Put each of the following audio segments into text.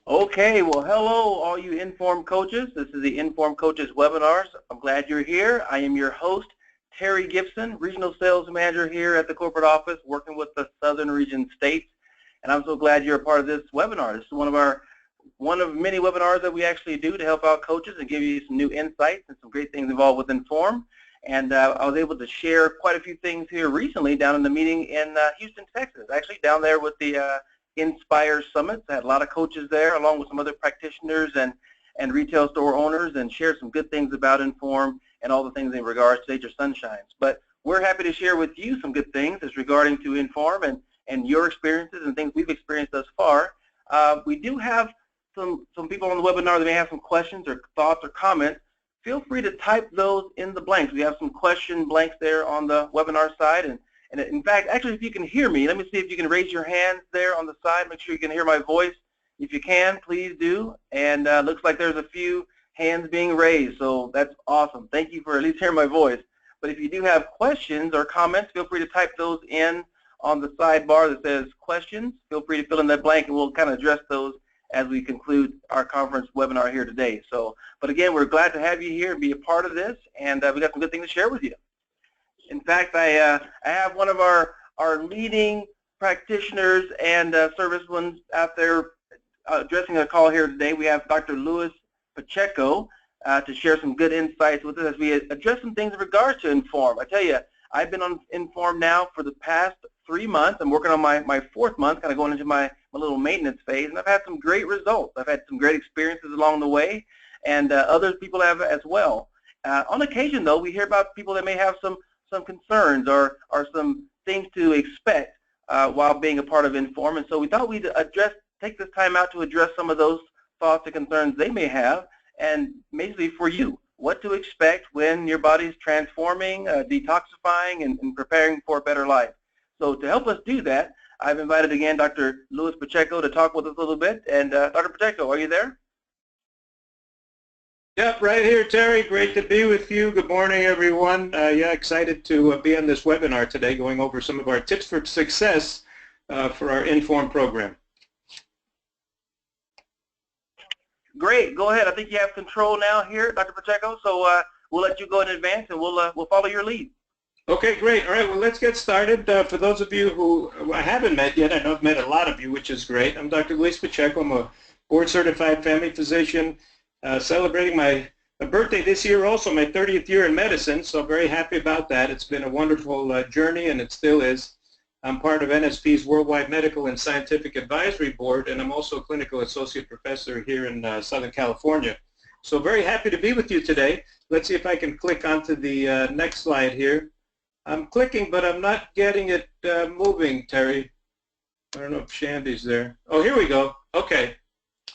Okay, well, hello, all you IN.FORM coaches. This is the IN.FORM Coaches webinars. I'm glad you're here. I am your host, Terry Gibson, Regional Sales Manager here at the corporate office, working with the Southern Region states. And I'm so glad you're a part of this webinar. This is one of many webinars that we actually do to help out coaches and give you some new insights and some great things involved with IN.FORM. And I was able to share quite a few things here recently down in the meeting in Houston, Texas, actually down there with the Inspire Summits. I had a lot of coaches there along with some other practitioners and retail store owners, and shared some good things about IN.FORM and all the things in regards to Nature Sunshines. But we're happy to share with you some good things as regarding to IN.FORM and your experiences and things we've experienced thus far. We do have some people on the webinar that may have some questions or thoughts or comments. Feel free to type those in the blanks. We have some question blanks there on the webinar side, and in fact, actually, if you can hear me, let me see if you can raise your hands there on the side. Make sure you can hear my voice. If you can, please do. And looks like there's a few hands being raised, so that's awesome. Thank you for at least hearing my voice. But if you do have questions or comments, feel free to type those in on the sidebar that says questions. Feel free to fill in that blank, and we'll kind of address those as we conclude our conference webinar here today. But again, we're glad to have you here and be a part of this, and we got some good things to share with you. In fact, I have one of our leading practitioners and service ones out there addressing a call here today. We have Dr. Luis Pacheco to share some good insights with us as we address some things in regards to IN.FORM. I tell you, I've been on IN.FORM now for the past 3 months. I'm working on my fourth month, kind of going into my little maintenance phase, and I've had some great results. I've had some great experiences along the way, and other people have as well. On occasion, though, we hear about people that may have some concerns or some things to expect while being a part of IN.FORM, and so we thought we'd take this time out to address some of those thoughts and concerns they may have, and basically for you, what to expect when your body's transforming, detoxifying, and preparing for a better life. So to help us do that, I've invited again Dr. Luis Pacheco to talk with us a little bit. And Dr. Pacheco, are you there? Yep, right here, Terry. Great to be with you. Good morning, everyone. Yeah, excited to be on this webinar today, going over some of our tips for success for our IN.FORM program. Great. Go ahead. I think you have control now here, Dr. Pacheco. So we'll let you go in advance, and we'll follow your lead. Okay, great. All right, well, let's get started. For those of you who I haven't met yet, I know I've met a lot of you, which is great. I'm Dr. Luis Pacheco. I'm a board-certified family physician. Celebrating my birthday this year, also my 30th year in medicine, so I'm very happy about that. It's been a wonderful journey, and it still is. I'm part of NSP's Worldwide Medical and Scientific Advisory Board, and I'm also a clinical associate professor here in Southern California. So very happy to be with you today. Let's see if I can click onto the next slide here. I'm clicking, but I'm not getting it moving, Terry. I don't know if Shandy's there. Oh, here we go. Okay.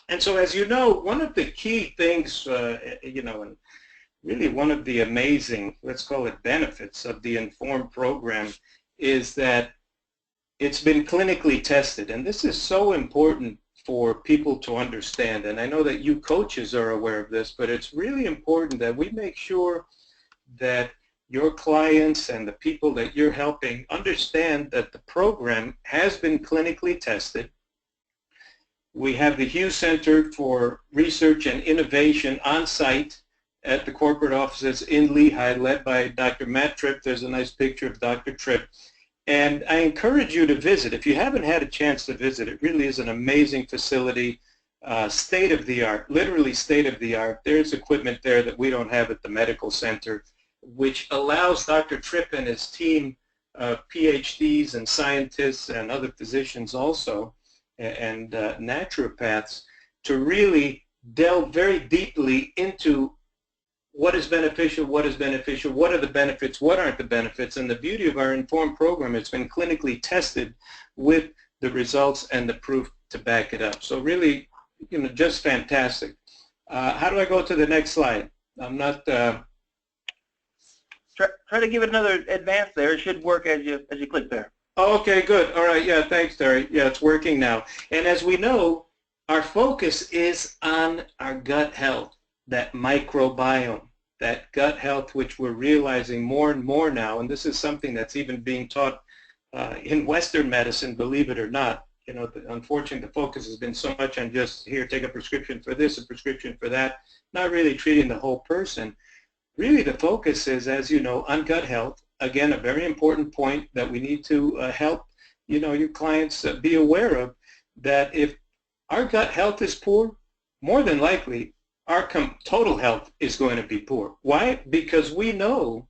And so, as you know, one of the key things, and really one of the amazing, let's call it benefits of the IN.FORM program is that it's been clinically tested. And this is so important for people to understand. And I know that you coaches are aware of this, but it's really important that we make sure that your clients and the people that you're helping understand that the program has been clinically tested. We have the Hughes Center for Research and Innovation on site at the corporate offices in Lehigh, led by Dr. Matt Tripp. There's a nice picture of Dr. Tripp. And I encourage you to visit. If you haven't had a chance to visit, it really is an amazing facility, state-of-the-art, literally state-of-the-art. There's equipment there that we don't have at the medical center, which allows Dr. Tripp and his team, PhDs and scientists and other physicians also, and naturopaths, to really delve very deeply into what is beneficial, what are the benefits, what aren't the benefits. And the beauty of our IN.FORM program, it's been clinically tested with the results and the proof to back it up. So really, just fantastic. How do I go to the next slide? I'm not... Try to give it another advance there. It should work as you click there. Okay, good. All right, yeah, thanks, Terry. Yeah, it's working now. And as we know, our focus is on our gut health, that microbiome, that gut health which we're realizing more and more now, and this is something that's even being taught in Western medicine, believe it or not. You know, unfortunately, the focus has been so much on just here, take a prescription for this, a prescription for that, not really treating the whole person. Really, the focus is, as you know, on gut health. Again, a very important point that we need to help, you know, your clients be aware of, that if our gut health is poor, more than likely our total health is going to be poor. Why? Because we know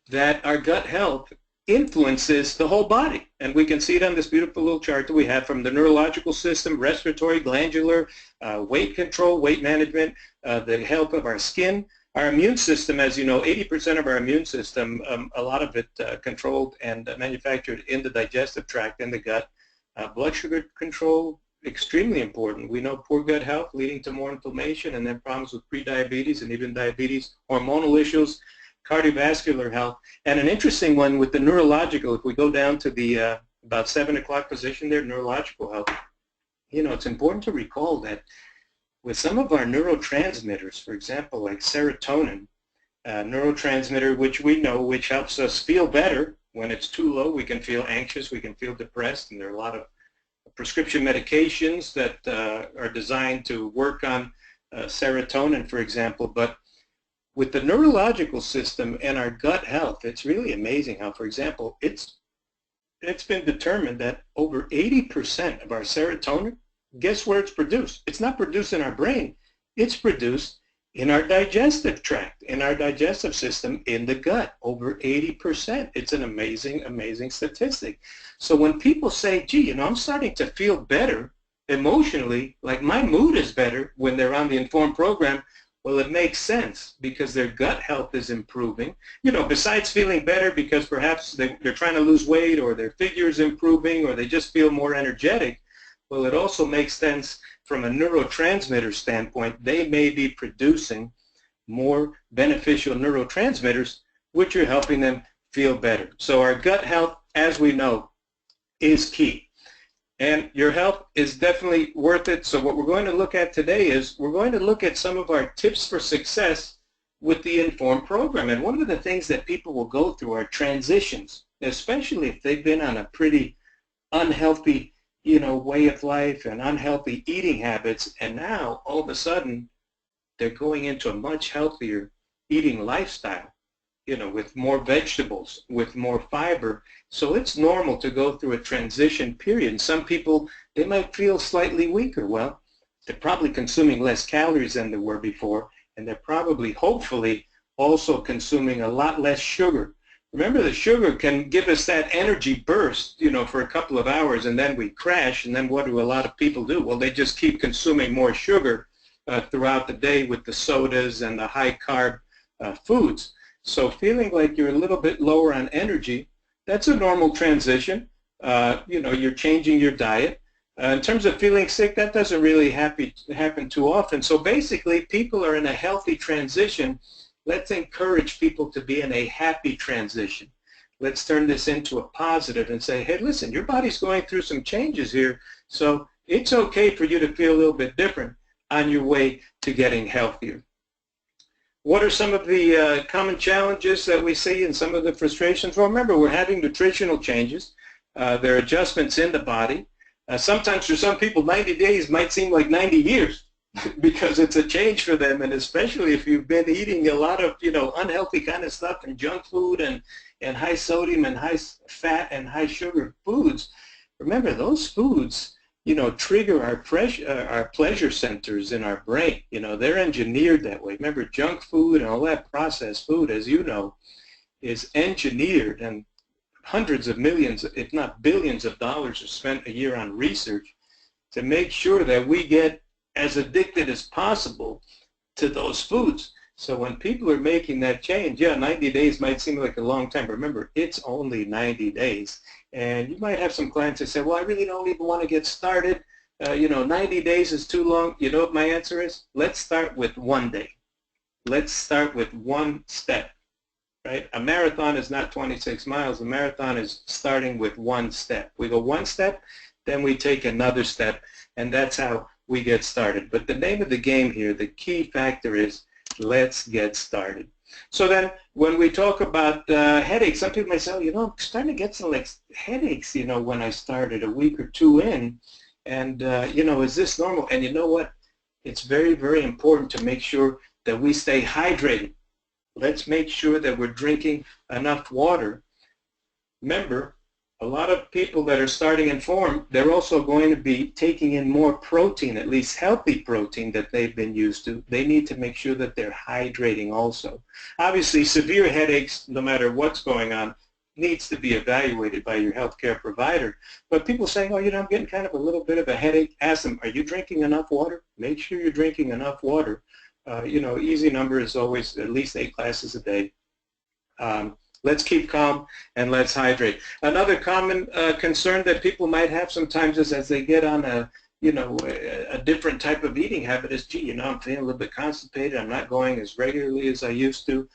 that our gut health influences the whole body. And we can see it on this beautiful little chart that we have, from the neurological system, respiratory, glandular, weight control, weight management, the health of our skin. Our immune system, as you know, 80% of our immune system, a lot of it controlled and manufactured in the digestive tract, in the gut. Blood sugar control, extremely important. We know poor gut health leading to more inflammation and then problems with prediabetes and even diabetes, hormonal issues, cardiovascular health. And an interesting one with the neurological, if we go down to the about 7 o'clock position there, neurological health, you know, it's important to recall that with some of our neurotransmitters, for example, like serotonin, neurotransmitter which we know which helps us feel better. When it's too low, we can feel anxious, we can feel depressed, and there are a lot of prescription medications that are designed to work on serotonin, for example. But with the neurological system and our gut health, it's really amazing how, for example, it's been determined that over 80% of our serotonin, guess where it's produced? It's not produced in our brain. It's produced in our digestive tract, in our digestive system, in the gut, over 80%. It's an amazing, amazing statistic. So when people say, gee, you know, I'm starting to feel better emotionally, like my mood is better when they're on the IN.FORM program, well, it makes sense because their gut health is improving. You know, besides feeling better because perhaps they're trying to lose weight, or their figure is improving, or they just feel more energetic, well, it also makes sense from a neurotransmitter standpoint. They may be producing more beneficial neurotransmitters, which are helping them feel better. So our gut health, as we know, is key. And your health is definitely worth it. So what we're going to look at today is we're going to look at some of our tips for success with the IN.FORM program. And one of the things that people will go through are transitions, especially if they've been on a pretty unhealthy, you know, way of life and unhealthy eating habits, and now all of a sudden they're going into a much healthier eating lifestyle, you know, with more vegetables, with more fiber. So it's normal to go through a transition period. And some people, they might feel slightly weaker. Well, they're probably consuming less calories than they were before, and they're probably, hopefully, also consuming a lot less sugar. Remember, the sugar can give us that energy burst, you know, for a couple of hours, and then we crash. And then what do a lot of people do? Well, they just keep consuming more sugar throughout the day with the sodas and the high-carb foods. So feeling like you're a little bit lower on energy, that's a normal transition. You know, you're changing your diet. In terms of feeling sick, that doesn't really happen too often. So basically, people are in a healthy transition. Let's encourage people to be in a happy transition. Let's turn this into a positive and say, hey, listen, your body's going through some changes here, so it's okay for you to feel a little bit different on your way to getting healthier. What are some of the common challenges that we see and some of the frustrations? Well, remember, we're having nutritional changes. There are adjustments in the body. Sometimes for some people, 90 days might seem like 90 years. Because it's a change for them, and especially if you've been eating a lot of, you know, unhealthy kind of stuff and junk food and high sodium and high fat and high sugar foods. Remember, those foods, you know, trigger our pleasure centers in our brain. You know, they're engineered that way. Remember, junk food and all that processed food, as you know, is engineered, and hundreds of millions, if not billions of dollars are spent a year on research to make sure that we get as addicted as possible to those foods. So when people are making that change, yeah, 90 days might seem like a long time. Remember, it's only 90 days. And you might have some clients that say, well, I really don't even want to get started. You know, 90 days is too long. You know what my answer is? Let's start with 1 day. Let's start with one step, right? A marathon is not 26 miles. A marathon is starting with one step. We go one step, then we take another step, and that's how we get started. But the name of the game here, the key factor is let's get started. So then when we talk about headaches, some people may say, oh, you know, I'm starting to get some like headaches, you know, when I started a week or two in. And, you know, is this normal? And you know what? It's very, very important to make sure that we stay hydrated. Let's make sure that we're drinking enough water. Remember, a lot of people that are starting IN.FORM, they're also going to be taking in more protein, at least healthy protein that they've been used to. They need to make sure that they're hydrating also. Obviously, severe headaches, no matter what's going on, needs to be evaluated by your healthcare provider. But people saying, oh, you know, I'm getting kind of a little bit of a headache, ask them, are you drinking enough water? Make sure you're drinking enough water. You know, easy number is always at least 8 glasses a day. Let's keep calm and let's hydrate. Another common concern that people might have sometimes is as they get on a, you know, a different type of eating habit is, gee, you know, I'm feeling a little bit constipated. I'm not going as regularly as I used to.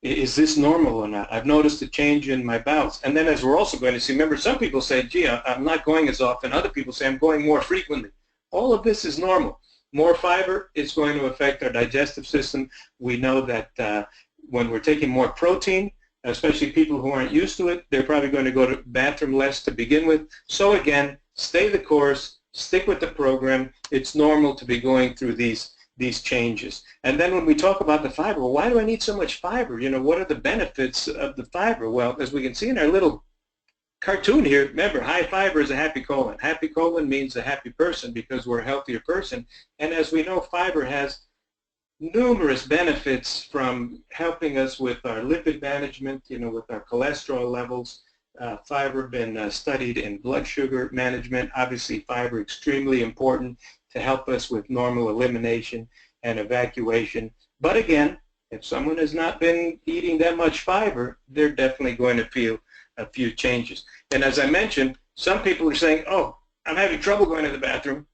Is this normal or not? I've noticed a change in my bowels. And then as we're also going to see, remember, some people say, gee, I'm not going as often. Other people say I'm going more frequently. All of this is normal. More fiber is going to affect our digestive system. We know that when we're taking more protein, especially people who aren't used to it, they're probably going to go to the bathroom less to begin with. So again, stay the course, stick with the program. It's normal to be going through these changes. And then when we talk about the fiber, well, why do I need so much fiber? You know, what are the benefits of the fiber? Well, as we can see in our little cartoon here, remember, high fiber is a happy colon. Happy colon means a happy person because we're a healthier person. And as we know, fiber has numerous benefits from helping us with our lipid management, you know, with our cholesterol levels. Fiber been studied in blood sugar management. Obviously, fiber extremely important to help us with normal elimination and evacuation. But again, if someone has not been eating that much fiber, they're definitely going to feel a few changes. And as I mentioned, some people are saying, oh, I'm having trouble going to the bathroom.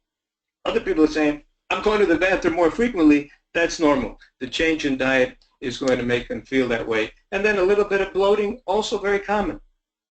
Other people are saying, I'm going to the bathroom more frequently. That's normal. The change in diet is going to make them feel that way. And then a little bit of bloating, also very common.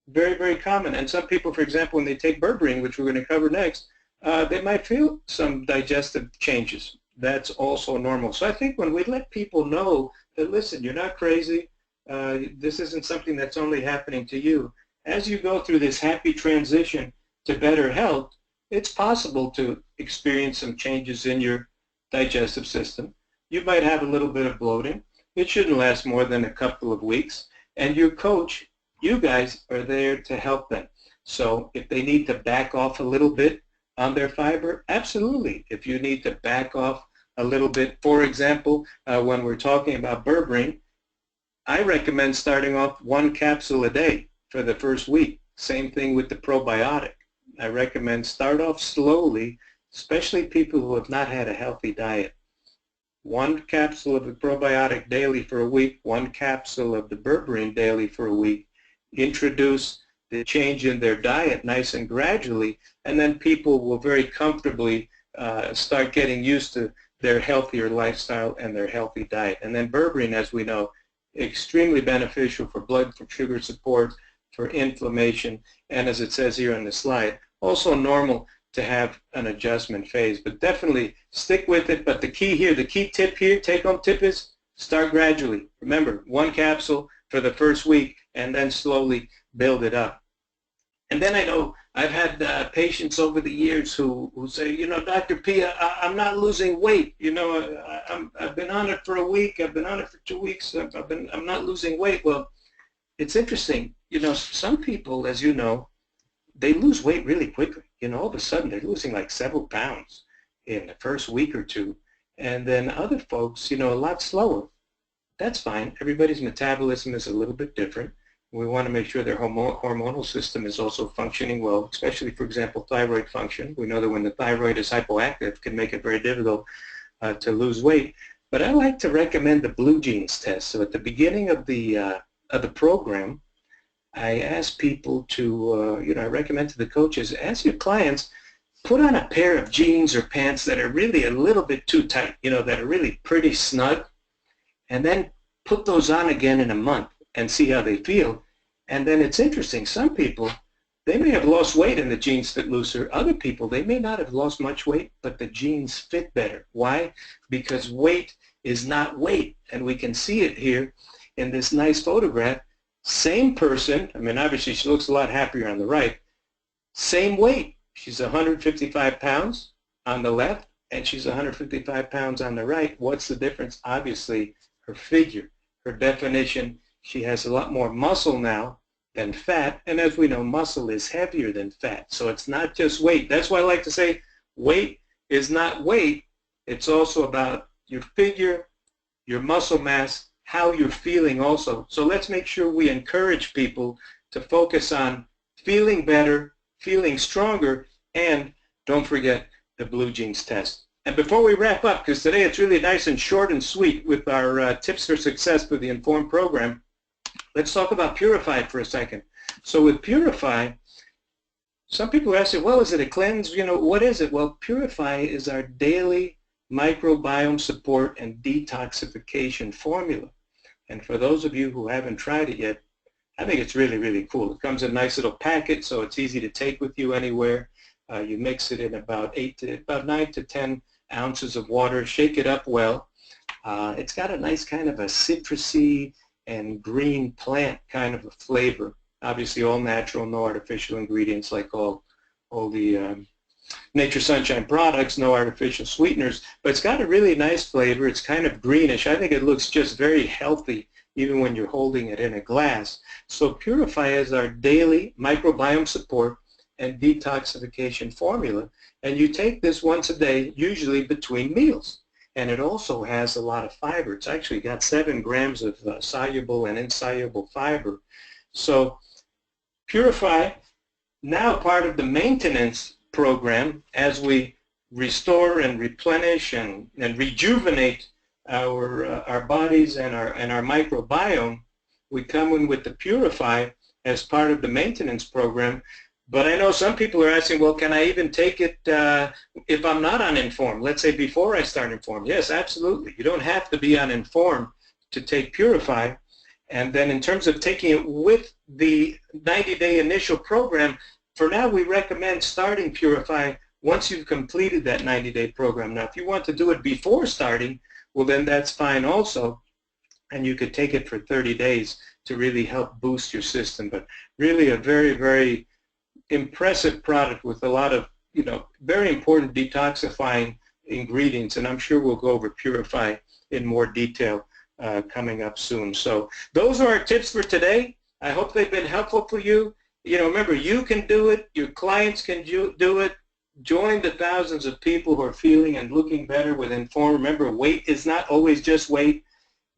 Very, very common. And some people, for example, when they take BERBERINE, which we're going to cover next, they might feel some digestive changes. That's also normal. So I think when we let people know that, listen, you're not crazy, this isn't something that's only happening to you, as you go through this happy transition to better health, it's possible to experience some changes in your digestive system. You might have a little bit of bloating. It shouldn't last more than a couple of weeks. And your coach, you guys, are there to help them. So if they need to back off a little bit on their fiber, absolutely. If you need to back off a little bit, for example, when we're talking about BERBERINE, I recommend starting off 1 capsule a day for the first week. Same thing with the probiotic. I recommend start off slowly, especially people who have not had a healthy diet. 1 capsule of the probiotic daily for a week, 1 capsule of the BERBERINE daily for a week. Introduce the change in their diet nice and gradually, and then people will very comfortably start getting used to their healthier lifestyle and their healthy diet. And then BERBERINE, as we know, extremely beneficial for blood sugar support, for inflammation, and as it says here on the slide, also normal to have an adjustment phase. But definitely stick with it. But the key here, the key tip here, take-home tip is start gradually. Remember, 1 capsule for the first week and then slowly build it up. And then I know I've had patients over the years who say, you know, Dr. P, I'm not losing weight. You know, I've been on it for a week. I've been on it for 2 weeks. I'm not losing weight. Well, it's interesting. You know, some people, as you know, they lose weight really quickly. You know, all of a sudden they're losing like several pounds in the first week or two. And then other folks, you know, a lot slower. That's fine. Everybody's metabolism is a little bit different. We want to make sure their hormonal system is also functioning well, especially, for example, thyroid function. We know that when the thyroid is hypoactive, it can make it very difficult to lose weight. But I like to recommend the blue jeans test. So at the beginning of the program, I ask people to, you know, I recommend to the coaches, ask your clients, put on a pair of jeans or pants that are really a little bit too tight, you know, that are really pretty snug, and then put those on again in a month and see how they feel. And then it's interesting, some people, they may have lost weight and the jeans fit looser. Other people, they may not have lost much weight, but the jeans fit better. Why? Because weight is not weight. And we can see it here in this nice photograph. Same person, I mean, obviously she looks a lot happier on the right, same weight. She's 155 pounds on the left, and she's 155 pounds on the right. What's the difference? Obviously, her figure, her definition. She has a lot more muscle now than fat, and as we know, muscle is heavier than fat. So it's not just weight. That's why I like to say weight is not weight. It's also about your figure, your muscle mass, how you're feeling also. So let's make sure we encourage people to focus on feeling better, feeling stronger, and don't forget the blue jeans test. And before we wrap up, because today it's really nice and short and sweet with our tips for success for the IN.FORM program, let's talk about Purify for a second. So with Purify, some people are asking, well, is it a cleanse? You know, what is it? Well, Purify is our daily microbiome support and detoxification formula. And for those of you who haven't tried it yet, I think it's really, really cool. It comes in a nice little packet, so it's easy to take with you anywhere. You mix it in about 9 to 10 ounces of water. Shake it up well. It's got a nice kind of a citrusy and green plant kind of a flavor. Obviously, all natural, no artificial ingredients like all the Nature Sunshine products, no artificial sweeteners. But it's got a really nice flavor. It's kind of greenish. I think it looks just very healthy even when you're holding it in a glass. So Purify is our daily microbiome support and detoxification formula, and you take this once a day, usually between meals. And it also has a lot of fiber. It's actually got 7 grams of soluble and insoluble fiber. So Purify, now part of the maintenance program as we restore and replenish and rejuvenate our bodies and our microbiome, we come in with the Purify as part of the maintenance program. But I know some people are asking, well, can I even take it if I'm not on IN.FORM? Let's say before I start IN.FORM. Yes, absolutely. You don't have to be on IN.FORM to take Purify. And then in terms of taking it with the 90-day initial program, for now we recommend starting Purify once you've completed that 90-day program. Now, if you want to do it before starting, well, then that's fine also. And you could take it for 30 days to really help boost your system. But really a very, very impressive product with a lot of, very important detoxifying ingredients, and I'm sure we'll go over Purify in more detail coming up soon. So those are our tips for today. I hope they've been helpful for you. Remember, you can do it. Your clients can do it. Join the thousands of people who are feeling and looking better with IN.FORM. Remember, weight is not always just weight.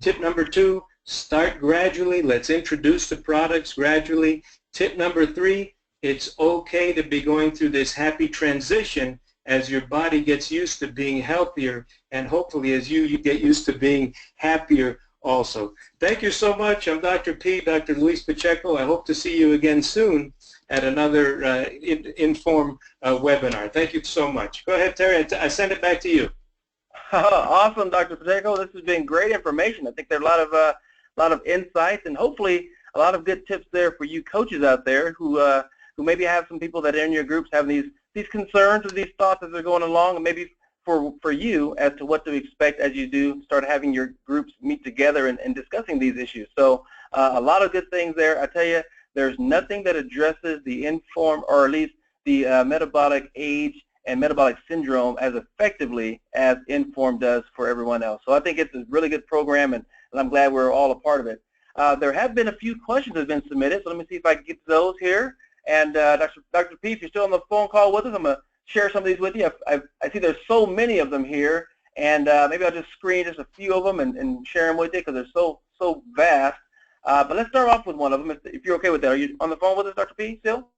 Tip number 2, start gradually. Let's introduce the products gradually. Tip number 3, it's okay to be going through this happy transition as your body gets used to being healthier, and hopefully as you get used to being happier also. Thank you so much. I'm Dr. P, Dr. Luis Pacheco. I hope to see you again soon at another IN.FORM webinar. Thank you so much. Go ahead, Terry. I send it back to you. Awesome, Dr. Pacheco. This has been great information. I think there are a lot of insights and hopefully a lot of good tips there for you coaches out there who maybe have some people that are in your groups having these concerns or these thoughts as they're going along, and maybe for you as to what to expect as you do start having your groups meet together and discussing these issues. So a lot of good things there. I tell you, there's nothing that addresses the IN.FORM, or at least the metabolic age and metabolic syndrome as effectively as IN.FORM does for everyone else. So I think it's a really good program, and I'm glad we're all a part of it. There have been a few questions that have been submitted, so let me see if I can get those here. And Dr. P, if you're still on the phone call with us, I'm going to share some of these with you. I see there's so many of them here, and maybe I'll just screen just a few of them and share them with you because they're so vast. But let's start off with one of them, if you're okay with that. Are you on the phone with us, Dr. P, still?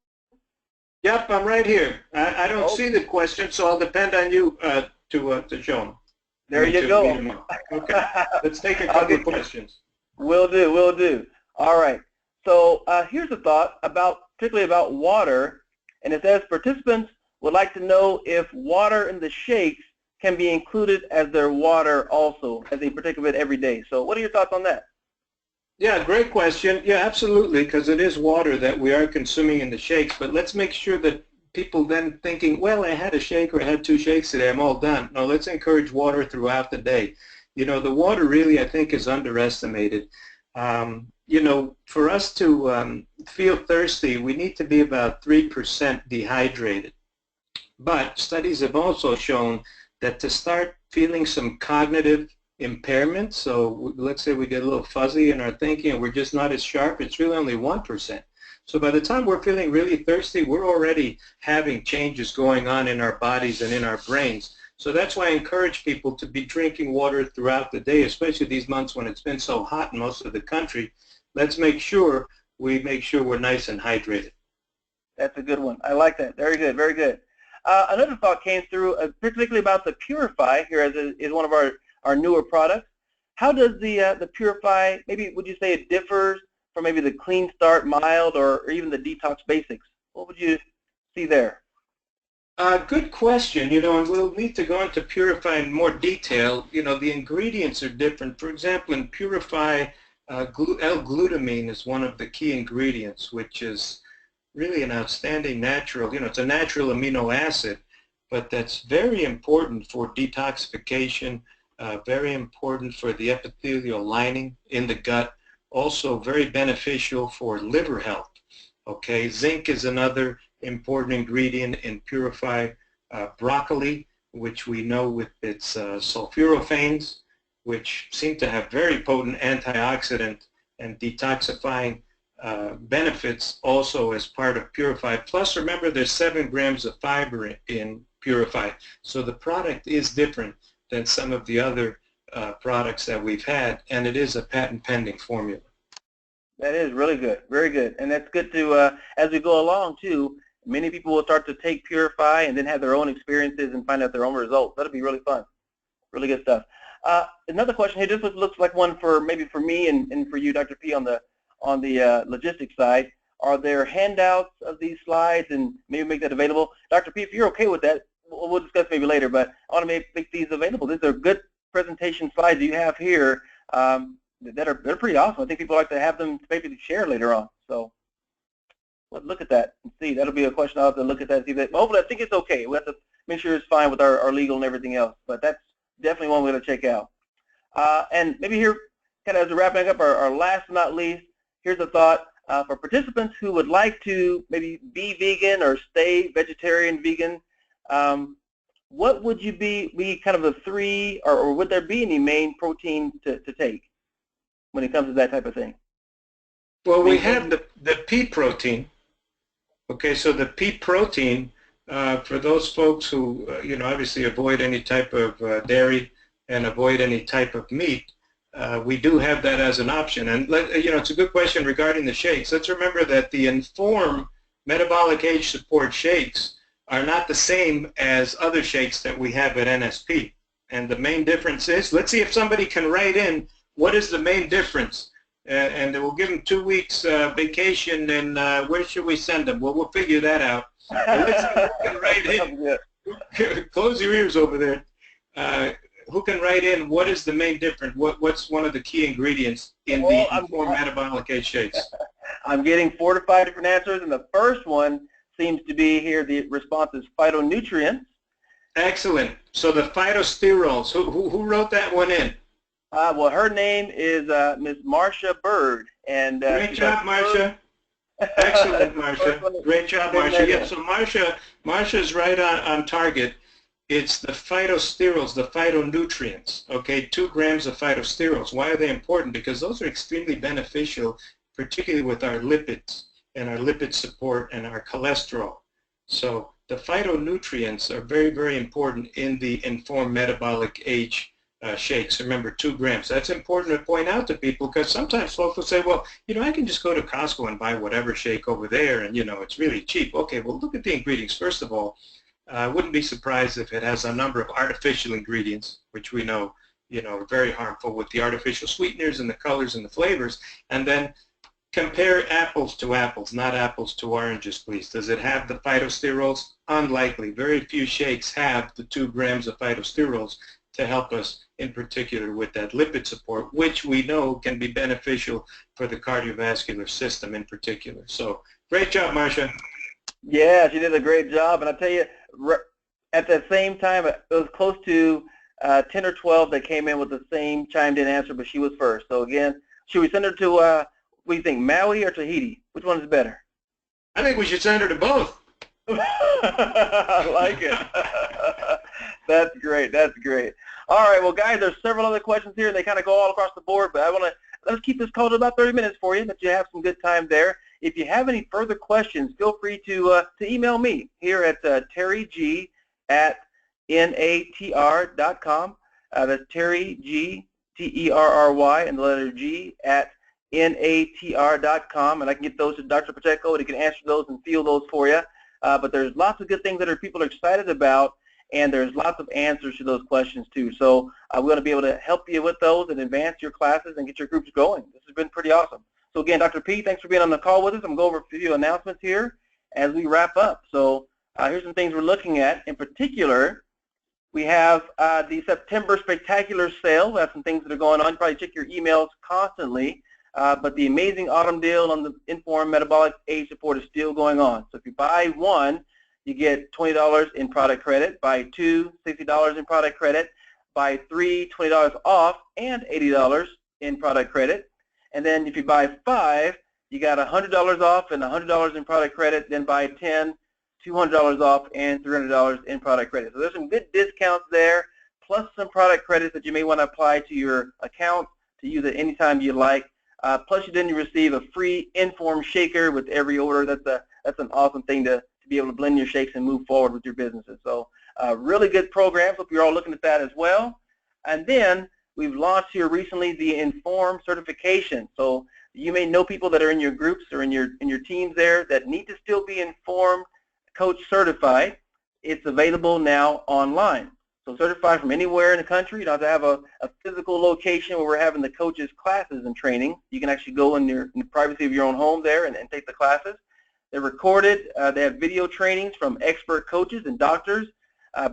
Yep, I'm right here. I don't see the question, so I'll depend on you to show them. There you go. Okay, let's take a couple of questions. Will do. All right. So here's a thought particularly about water, and it says participants would like to know if water in the shakes can be included as their water also, as they partake of it every day. So what are your thoughts on that? Yeah, great question. Yeah, absolutely, because it is water that we are consuming in the shakes, but let's make sure that people then thinking, well, I had a shake or I had 2 shakes today, I'm all done. No, let's encourage water throughout the day. You know, the water really, I think, is underestimated. You know, for us to feel thirsty, we need to be about 3% dehydrated. But studies have also shown that to start feeling some cognitive impairment, so let's say we get a little fuzzy in our thinking and we're just not as sharp, it's really only 1%. So by the time we're feeling really thirsty, we're already having changes going on in our bodies and in our brains. So that's why I encourage people to be drinking water throughout the day, especially these months when it's been so hot in most of the country. Let's make sure we're nice and hydrated. That's a good one. I like that. Very good, very good. Another thought came through, particularly about the PURIFY here as is one of our newer products. How does the PURIFY, maybe would you say it differs from maybe the Clean Start Mild or even the Detox Basics? What would you see there? Good question, you know, and we'll need to go into PURIFY in more detail. You know, the ingredients are different. For example, in PURIFY, L-glutamine is one of the key ingredients, which is really an outstanding natural, you know, it's a natural amino acid, but that's very important for detoxification, very important for the epithelial lining in the gut, also very beneficial for liver health. Okay, zinc is another important ingredient in PURIFY. Broccoli, which we know with its sulforaphanes, which seem to have very potent antioxidant and detoxifying benefits also as part of PURIFY. Plus, remember, there's 7 grams of fiber in PURIFY. So the product is different than some of the other products that we've had, and it is a patent-pending formula. That is really good, very good. And that's good to, as we go along, too, many people will start to take PURIFY and then have their own experiences and find out their own results. That'll be really fun. Really good stuff. Another question here, this looks like one for maybe for me and for you, Dr. P, on the logistics side. Are there handouts of these slides and maybe make that available? Dr. P, if you're okay with that, we'll discuss maybe later, but I want to make these available. These are good presentation slides you have here they're pretty awesome. I think people like to have them maybe to share later on. So let's look at that and see. That'll be a question I'll have to look at that and see that. Hopefully, I think it's okay. We have to make sure it's fine with our legal and everything else, but that's definitely one we're going to check out. And maybe here, kind of as we're wrapping up, our last but not least, here's a thought for participants who would like to maybe be vegan or stay vegetarian, vegan. What would you be kind of the 3, or would there be any main protein to take when it comes to that type of thing? Well, we have the pea protein. Okay, so the pea protein, for those folks who, you know, obviously avoid any type of dairy and avoid any type of meat, we do have that as an option. And, you know, it's a good question regarding the shakes. Let's remember that the IN.FORM metabolic age support shakes are not the same as other shakes that we have at NSP. And the main difference is, let's see if somebody can write in, what is the main difference? And we'll give them 2 weeks vacation, and where should we send them? Well, we'll figure that out. Let's see who can write in. Close your ears over there. Who can write in what is the main difference? What's one of the key ingredients in the IN.FORM metabolic age shakes? I'm getting 4 to 5 different answers, and the first one seems to be here. The response is phytonutrients. Excellent. So the phytosterols. Who wrote that one in? Well, her name is Ms. Marcia Bird. And great job, Marcia. Excellent, Marcia. Great job, Marcia. Yeah, so Marcia's right on target. It's the phytosterols, the phytonutrients, okay, 2 grams of phytosterols. Why are they important? Because those are extremely beneficial, particularly with our lipids and our lipid support and our cholesterol. So the phytonutrients are very, very important in the IN.FORM metabolic age shakes. Remember, 2 grams. That's important to point out to people, because sometimes folks will say, well, you know, I can just go to Costco and buy whatever shake over there, and, you know, it's really cheap. Okay, well, look at the ingredients. First of all, I wouldn't be surprised if it has a number of artificial ingredients, which we know, you know, are very harmful, with the artificial sweeteners and the colors and the flavors. And then compare apples to apples, not apples to oranges, please. Does it have the phytosterols? Unlikely. Very few shakes have the 2 grams of phytosterols to help us, in particular, with that lipid support, which we know can be beneficial for the cardiovascular system in particular. So great job, Marcia. Yeah, she did a great job. And I tell you, at the same time, it was close to 10 or 12 that came in with the same chimed in answer, but she was first. So again, should we send her to, what do you think, Maui or Tahiti? Which one is better? I think we should send her to both. I like it. That's great. That's great. All right. Well, guys, there's several other questions here. They kind of go all across the board, but let's keep this call to about 30 minutes for you, that you have some good time there. If you have any further questions, feel free to email me here at terryg@natr.com. That's Terry G, Terry, and the letter G at natr.com, and I can get those to Dr. Pacheco, and he can answer those and field those for you. But there's lots of good things that people are excited about, and there's lots of answers to those questions too. So we're going to be able to help you with those and advance your classes and get your groups going. This has been pretty awesome. So again, Dr. P, thanks for being on the call with us. I'm going to go over a few announcements here as we wrap up. So here's some things we're looking at. In particular, we have the September Spectacular Sale. We have some things that are going on. You probably check your emails constantly. But the amazing autumn deal on the IN.FORM metabolic age support is still going on. So if you buy one, you get $20 in product credit. Buy two, $60 in product credit. Buy three, $20 off and $80 in product credit. And then if you buy five, you got $100 off and $100 in product credit. Then buy 10, $200 off and $300 in product credit. So there's some good discounts there, plus some product credits that you may want to apply to your account to use it anytime you like. Plus, you receive a free IN.FORM shaker with every order. That's an awesome thing to be able to blend your shakes and move forward with your businesses. So really good programs. Hope you're all looking at that as well. And then we've launched here recently the IN.FORM certification. So you may know people that are in your groups or in your teams there that need to still be IN.FORM coach certified. It's available now online. So certified from anywhere in the country. You don't have to have a physical location where we're having the coaches' classes and training. You can actually go in the privacy of your own home there and take the classes. They're recorded. They have video trainings from expert coaches and doctors,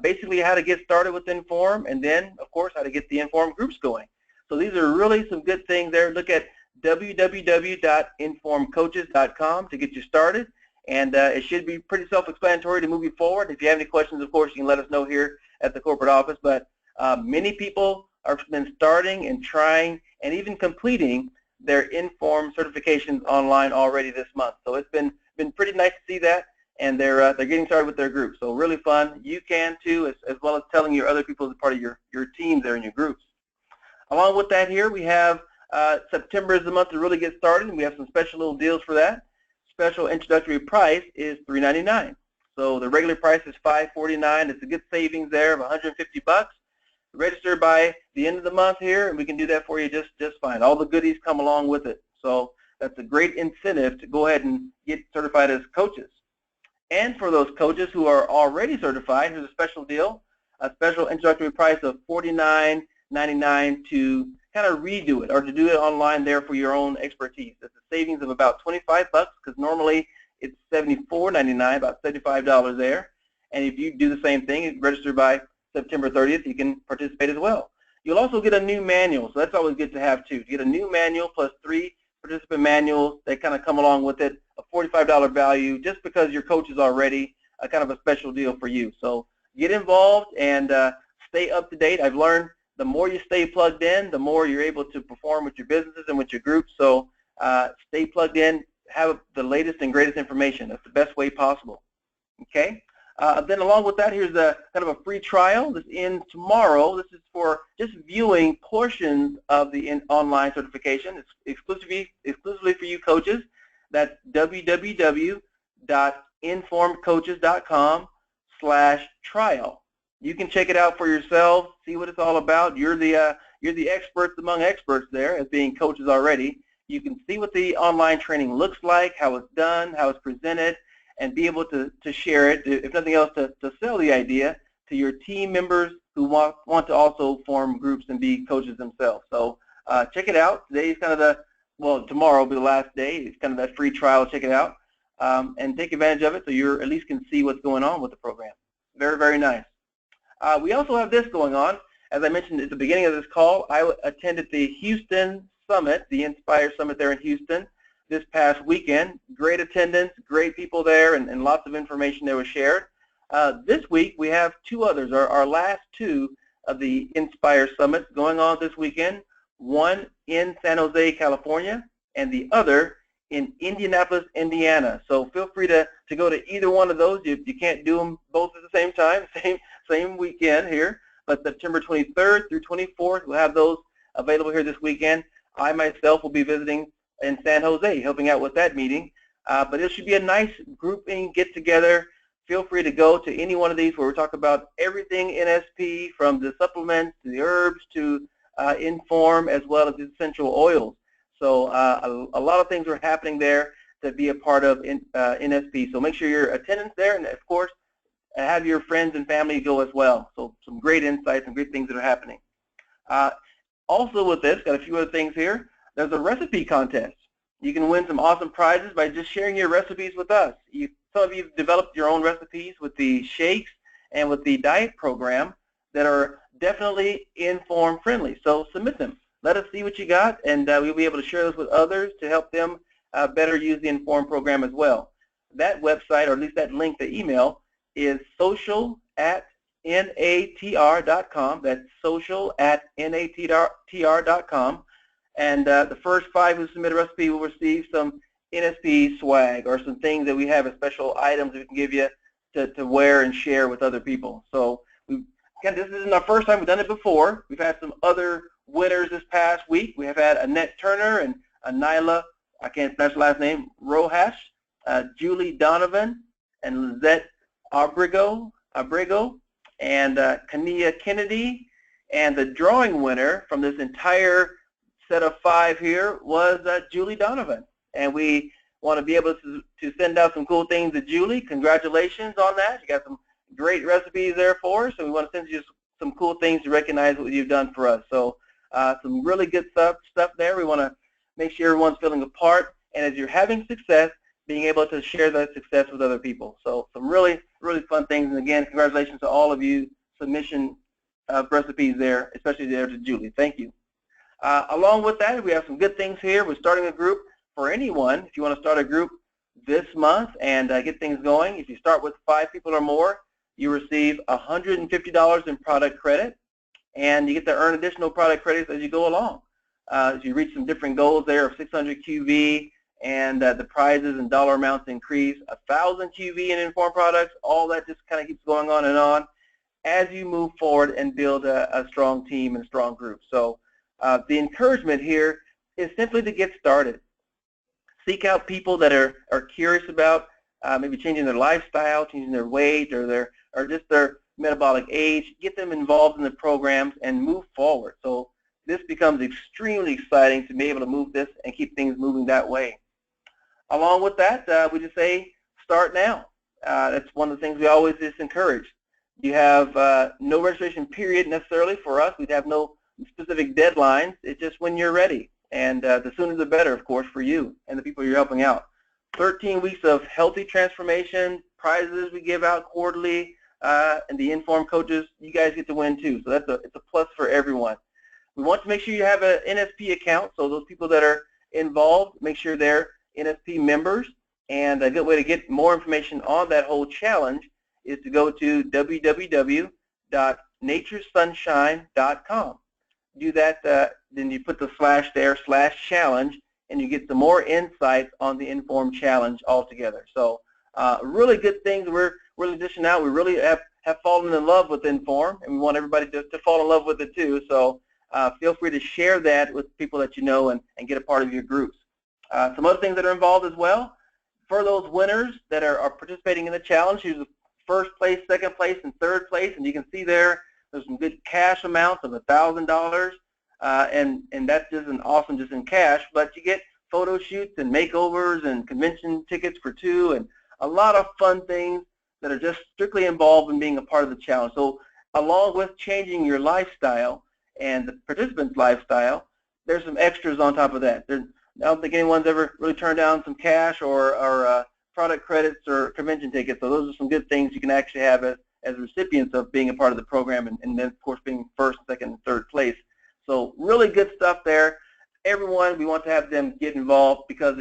basically how to get started with IN.FORM, and then, of course, how to get the IN.FORM groups going. So these are really some good things there. Look at www.informcoaches.com to get you started. And it should be pretty self-explanatory to move you forward. If you have any questions, of course, you can let us know here at the corporate office. But many people have been starting and trying and even completing their IN.FORM certifications online already this month. So it's been pretty nice to see that, and they're getting started with their groups. So really fun. You can too, as well as telling your other people as part of your teams there in your groups. Along with that here, we have September is the month to really get started, and we have some special little deals for that. Special introductory price is $3.99. So the regular price is $5.49. It's a good savings there of $150. Register by the end of the month here, and we can do that for you just fine. All the goodies come along with it. So that's a great incentive to go ahead and get certified as coaches. And for those coaches who are already certified, here's a special deal, a special introductory price of $49.99 to kind of redo it or to do it online there for your own expertise. It's a savings of about $25 because normally it's $74.99, about $75 there. And if you do the same thing, register by September 30th, you can participate as well. You'll also get a new manual, so that's always good to have too. You get a new manual plus 3 participant manuals that kind of come along with it, a $45 value, just because your coach is already kind of a special deal for you. So get involved and stay up to date. I've learned the more you stay plugged in, the more you're able to perform with your businesses and with your groups. So stay plugged in, have the latest and greatest information. That's the best way possible. Okay? Then along with that, here's a kind of a free trial. This ends tomorrow. This is for just viewing portions of the online certification. It's exclusively for you coaches. That's www.informcoaches.com/trial. You can check it out for yourself, see what it's all about. You're the experts among experts there as being coaches already. You can see what the online training looks like, how it's done, how it's presented, and be able to share it, if nothing else, to sell the idea to your team members who want to also form groups and be coaches themselves. So check it out. Today is kind of tomorrow will be the last day. It's kind of that free trial. Check it out and take advantage of it so you at least can see what's going on with the program. Very, very nice. We also have this going on. As I mentioned at the beginning of this call, I attended the Houston Summit, the Inspire Summit there in Houston this past weekend. Great attendance, great people there, and lots of information that was shared. This week we have 2 others, our last 2 of the Inspire Summits going on this weekend, one in San Jose, California, and the other in Indianapolis, Indiana. So feel free to go to either one of those. You can't do them both at the same time, same weekend here, but September 23rd through 24th, we'll have those available here this weekend. I myself will be visiting in San Jose, helping out with that meeting. But it should be a nice grouping, get together. Feel free to go to any one of these where we talk about everything NSP, from the supplements to the herbs to IN.FORM, as well as the essential oils. So a lot of things are happening there to be a part of NSP. So make sure your attendance there, and of course, have your friends and family go as well. So some great insights and great things that are happening. Also with this, got a few other things here. There's a recipe contest. You can win some awesome prizes by just sharing your recipes with us. Some of you have developed your own recipes with the shakes and with the diet program that are definitely IN.FORM friendly. So submit them. Let us see what you got, and we'll be able to share those with others to help them better use the IN.FORM program as well. That website, or at least that link, the email, is social@natr.com. That's social@natr.com. And the first 5 who submit a recipe will receive some NSP swag, or some things that we have as special items that we can give you to wear and share with other people. So again, this isn't our first time. We've done it before. We've had some other winners this past week. We have had Annette Turner and Nyla, I can't pronounce her last name, Rojas, Julie Donovan, and Lizette Abrego, and Kania Kennedy. And the drawing winner from this entire set of 5 here was Julie Donovan. And we want to be able to send out some cool things to Julie. Congratulations on that. You got some great recipes there for us, and we want to send you some cool things to recognize what you've done for us. So some really good stuff there. We want to make sure everyone's feeling a part, and as you're having success, being able to share that success with other people. So some really, really fun things. And again, congratulations to all of you submission of recipes there, especially there to Julie. Thank you. Along with that, we have some good things here. We're starting a group for anyone. If you want to start a group this month and get things going, if you start with 5 people or more, you receive $150 in product credit, and you get to earn additional product credits as you go along. As you reach some different goals there of 600 QV, and the prizes and dollar amounts increase, 1,000 QV in IN.FORM products, all that just kind of keeps going on and on as you move forward and build a strong team and strong group. So the encouragement here is simply to get started. Seek out people that are curious about maybe changing their lifestyle, changing their weight, or just their metabolic age. Get them involved in the programs and move forward. So this becomes extremely exciting to be able to move this and keep things moving that way. Along with that, we just say start now. That's one of the things we always just encourage. You have no registration period necessarily for us. We'd have no specific deadlines. It's just when you're ready. And the sooner the better, of course, for you and the people you're helping out. 13 weeks of healthy transformation, prizes we give out quarterly, and the IN.FORM coaches, you guys get to win too. So it's a plus for everyone. We want to make sure you have an NSP account, so those people that are involved, make sure they're NSP members. And a good way to get more information on that whole challenge is to go to www.naturesunshine.com. Do that, then you put the slash there, /challenge, and you get some more insights on the IN.FORM challenge altogether. So really good things we're really dishing out. We really have fallen in love with IN.FORM, and we want everybody to fall in love with it too. So feel free to share that with people that you know and get a part of your groups. Some other things that are involved as well, for those winners that are participating in the challenge, who's the first place, second place, and third place, and you can see there's some good cash amounts of $1,000, and that's just an awesome just in cash, but you get photo shoots and makeovers and convention tickets for 2, and a lot of fun things that are just strictly involved in being a part of the challenge. So along with changing your lifestyle and the participant's lifestyle, there's some extras on top of that. I don't think anyone's ever really turned down some cash or product credits or convention tickets, so those are some good things you can actually have as recipients of being a part of the program, and then of course being first, second, and third place. So really good stuff there. Everyone, we want to have them get involved, because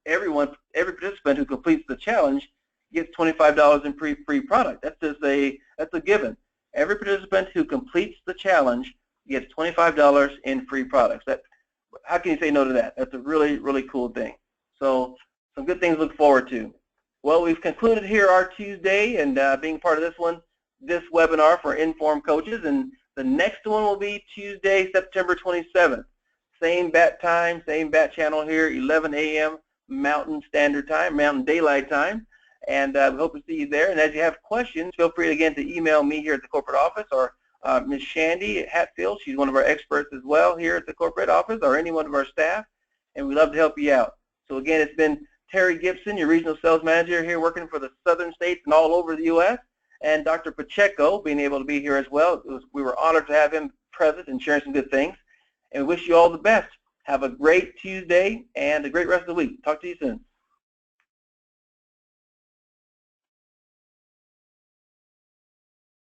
every participant who completes the challenge gets $25 in free product. That's a given. Every participant who completes the challenge gets $25 in free products. How can you say no to that? That's a really, really cool thing. So some good things to look forward to. Well, we've concluded here our Tuesday and being part of this webinar for In.FORM coaches, and the next one will be Tuesday, September 27th. Same bat time, same bat channel here, 11 a.m. Mountain Standard Time, Mountain Daylight Time, and we hope to see you there. And as you have questions, feel free again to email me here at the corporate office, or Ms. Shandy Hatfield. She's one of our experts as well here at the corporate office, or any one of our staff, and we'd love to help you out. So again, it's been Terry Gibson, your regional sales manager here working for the southern states and all over the U.S., and Dr. Pacheco being able to be here as well. We were honored to have him present and sharing some good things, and we wish you all the best. Have a great Tuesday and a great rest of the week. Talk to you soon.